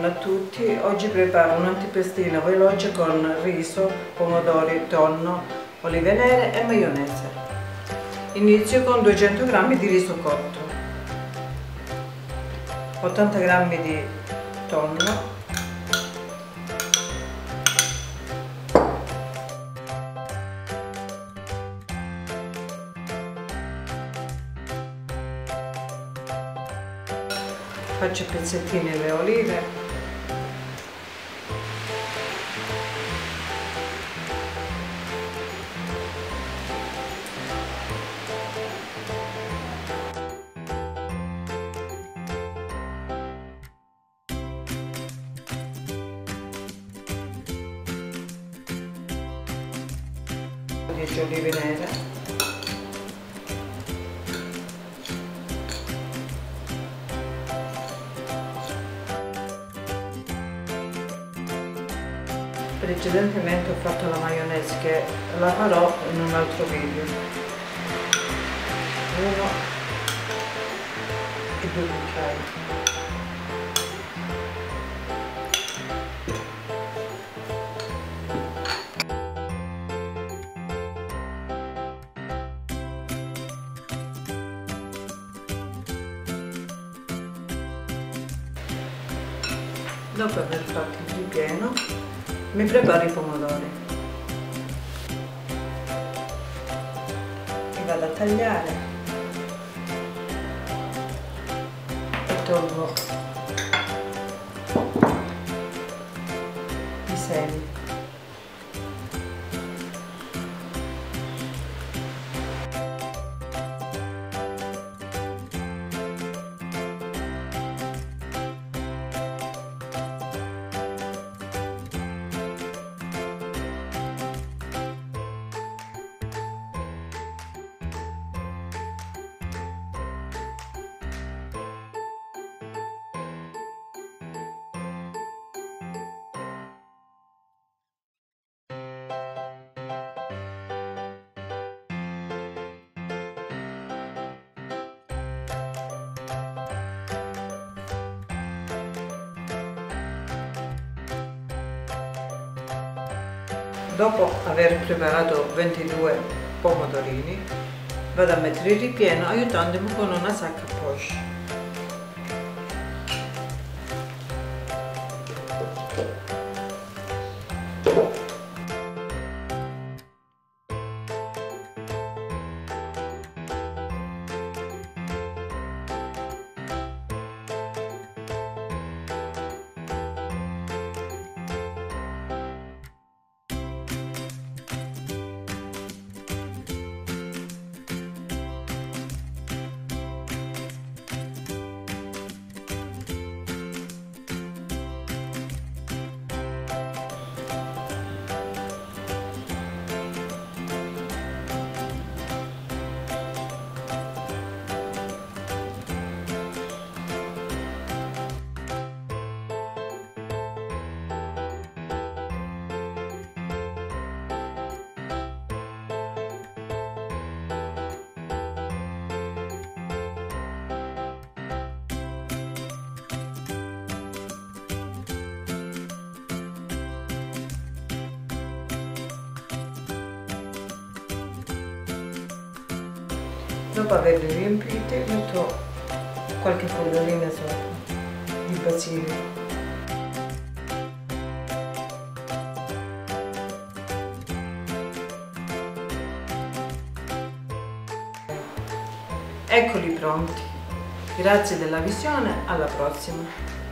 Buongiorno a tutti, oggi preparo un antipastino veloce con riso, pomodori, tonno, olive nere e maionese. Inizio con 200 g di riso cotto, 80 g di tonno, faccio pezzettini le olive, di olive nere, precedentemente ho fatto la maionese che la farò in un altro video. 1 e 2 cucchiai. Dopo aver fatto il ripieno mi preparo i pomodori, li vado a tagliare e tolgo i semi. Dopo aver preparato 22 pomodorini, vado a mettere il ripieno aiutandomi con una sacca a poche. Dopo averli riempiti metto qualche fogliolina sopra di basilico. Eccoli pronti. Grazie della visione, alla prossima.